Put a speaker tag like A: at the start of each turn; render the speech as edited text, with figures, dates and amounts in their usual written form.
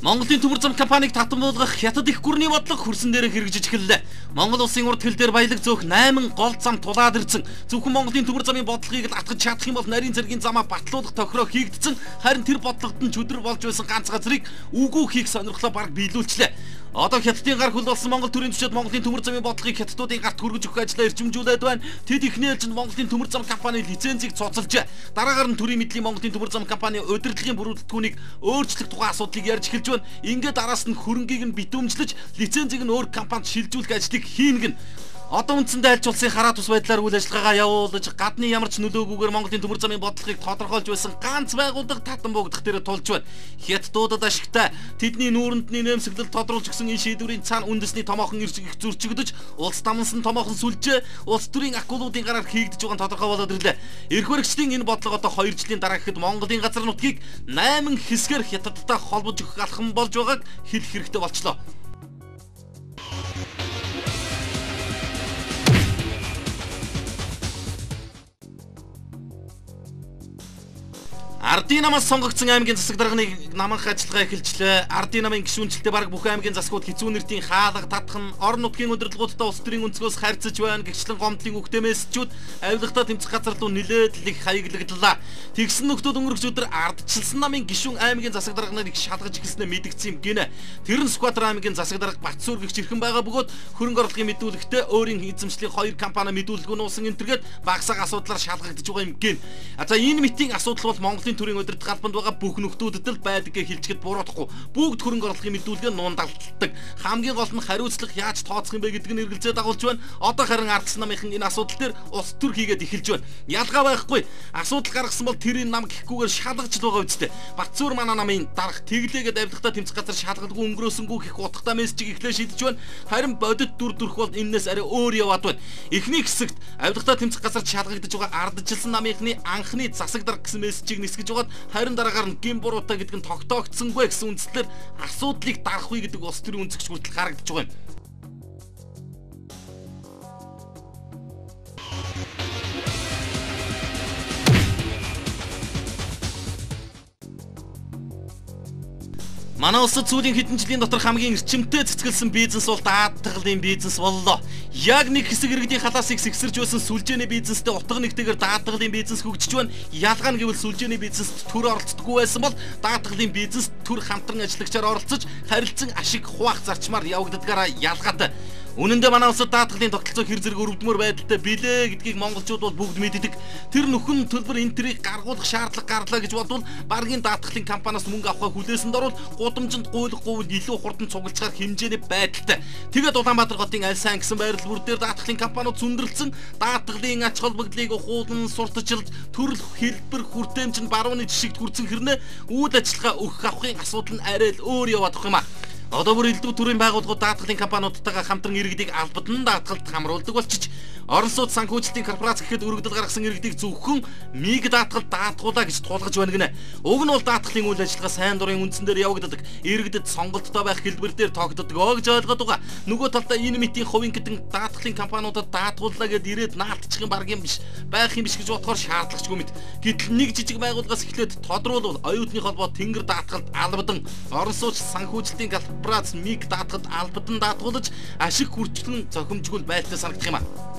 A: Монголын төмөр зам компанийг татан буулгах хятад их гүрний бодлого хөрсөн дээр хэрэгжиж эхэллээ. Монгол улсын урд хил дээр баялаг зөөх 8 гол зам тулаад ирсэн. Зөвхөн Монголын төмөр замын бодлогыг л атгаж чадах юм бол нарийн цэргийн замаа батлуулах тохироо хийгдсэн. Харин тэр бодлогод нь чөдөр болж байсан ганц газрыг үгүй хийх сонирхлоо баг биелүүлчлээ. Одоо хятадын гар хөл болсон Монгол төрийн төчөд Монголын төмөр замын бодлогыг хятадуудын гарт хүргэж өгөх ажлаа эрчимжүүлээд байна. Тэд ихний ээлжинд Монголын төмөр зам компани лицензийг цуцалжээ. Дараагаар нь төрийн мэдлийн Монголын төмөр зам компани удирдлагын бүрэлдэхүүнийг өөрчлөх тухай асуудлыг ярьж эхэлж байна. Ингээд араас нь хөрөнгийг нь битүүмжлэж лицензийг нь өөр компанид шилжүүлэх ажлыг хийнэ гэн. Одоо үндсэндээ аль ч улсын хараа тус байдлаар үйл ажиллагаагаа явуулж гадны ямар ч нөлөөгүйгээр Монголын төмөр замын бодлогыг тодорхойлж байсан ганц байгууллага татан буугдах дээр тулж байна. Хятадуудад ашигтай тэдний нүүрэндний нэмсэглэл тодруулж өгсөн энэ шийдвэрийн цаана үндэсний томоохон ирж их зөрчигдөж улс дамнсан томоохон сүлжээ улс төрийн акулуудын гараар хийгдэж байгаа нь тодорхой болоод ирлээ. Эрх баригчдын энэ бодлого одоо 2 жилийн дараа гэхэд Монголын газар нутгийг 8 хэсгээр хятадтай холбож өгөх алхам болж байгааг хэлэх хэрэгтэй болчлоо. Ардын намаас сонгогдсон аймгийн засаг дарганы наманх ажиллагаа эхэлжлээ. Ардын намын гишүүнчлэлтэй бараг бүх аймгийн засгууд хэцүү нэртийн хаалга татах нь орон нутгийн удирдлагуудтай улс төрийн өнцгөөс харьцаж байна. Гэгчлэн гомдлын үхтэй мессежүүд авилгатай тэмцэх газар руу нэлээд их хаяглагдлаа. Тэгсэн нөхдүүд өнгөрөх өдөр ардчилсан намын гишүүн аймгийн засаг дарганыг шалгаж эхэлснээ мэдгдсэн юм гинэ. Тэр нь Сүхбаатар аймгийн засаг дарга Батцуур гэгч ирхэн байгаа бөгөөд хөрөнгө оруулалтын мэдүүлэгтээ өөрийн эзэмшлийн 2 компани мэдүүлэлгүй нуусан энтергээд багсаг асуудлаар шалгагдж байгаа юм гин. За энэ митийн асуудал бол Монголын төрийн удирдлага албанд байгаа бүх нөхдүүдэд л байдаг гэж хэлчихэд буруутахгүй. Бүгд хөрөнгө оруулалтын мэдүүлгээ нундалтдаг. Хамгийн гол нь хариуцлага яаж тооцох юм бэ гэдэг нь эргэлзээ дагуулж байна. Одоо харин ардчилсан намынхан энэ асуудал дээр ус төр хийгээд эхэлж байна. Ялгаа байхгүй. Асуудал гаргасан бол тэрийн нам гэхгүйгээр шалгаж л байгаа үстэй. Батцуур манай намын дарга тэглээгээд авилгатай тэмцэх газар шалгалгүй өнгөрөөсөнгүү гэх утгатай мессежийг эхлээ шийдэж байна. Харин бодит дүр төрх бол энэс арай өөр яваад байна. Эхний хэсэгт авилгатай тэмцэх газар шалгагдж байгаа ардчилсан намынхны анхны засаг дарга гэсэн мессежийг нисгэж байгаа. Харин дараагаар нь гин буруутай гэдэг нь тогтоогдсонгүй гэсэн үндслээр асуудлыг дарах үе гэдэг улс төрийн үнцгч хүртэл харагдаж байгаа юм. Манай улсад сүүлийн хэдэн жилийн дотор хамгийн эрчимтэй цэцгэлсэн бизнес бол даатгалын бизнес боллоо. Яг нэг хэсэг иргэдийн халаасыг сэгсэрж байсан сүлжээний бизнестэй утга нэгтэйгээр даатгалын бизнес хөгжиж байна. Ялгаа нь гэвэл сүлжээний бизнест төр оролцдоггүй байсан бол даатгалын бизнест төр хамтран ажиллагчаар оролцож харилцан ашиг хуваах зарчмаар явагддагаараа ялгаатай. Үнэндээ манай улсад даатгалын тогтолцоо хэр зэрэг өрөвдмөр байдалтай билээ гэдгийг монголчууд бол бүгд мэддэг. Тэр нөхөн төлбөр энтрийг гаргуулах шаардлага гарлаа гэж бодвол багийн даатгалын компаниас мөнгө авахыг хүлээсэнд орвол гудамжинд гуйлахгүй илүү хурдан цуглацгаар хэмжээний байдалтай. Тэгээд Улаанбаатар хотын аль сайн гэсэн байрал бүр дээр даатгалын компаниуд зөндөрлсөн даатгалын ач холбогдлыг ухуулан сурталчилж төрөл хэлбэр хүртээмжинд барууны жишгт хүрсэн хэрнээ үйл ажиллагаа өгөх авахын асуудал нь арай л өөр яваад байгаа юм а. Одоо бүр элдв төрийн байгууллагууд даатгалын компаниудтайгаа хамтран иргэдийг албадан даатгалд хамруулдаг болчих. Орон сууц санхүүжилтийн корпорац гэхэд өргөдөл гаргасан иргэдийг зөвхөн миг даатгалд даатгуулаа гэж туулгаж байна гинэ. Уг нь бол даатгалын үйл ажиллагаа сайн дурын үндсэн дээр явагддаг. Иргэдэд сонголттой байх хэлбэр дээр тогтдог гэж ойлгоод байгаа. Нөгөө талдаа энэ митийн хувийн гэдэг даатгалын компаниудад даатгууллаа гэд ирээд наалтчих юм баг юм биш. Байх юм биш гэж бодохоор шаардлагачгүй мэт. Гэтэл нэг жижиг байгууллагаас эхлээд тодруулбал оюутны холбоо тэнгэр даатгалд албадан орон сууц санхүүжилтийн корпорац миг даатгалд албадан даатгуулж ашиг хүрчлэн зохимжгүй байлтай санагдах юм а.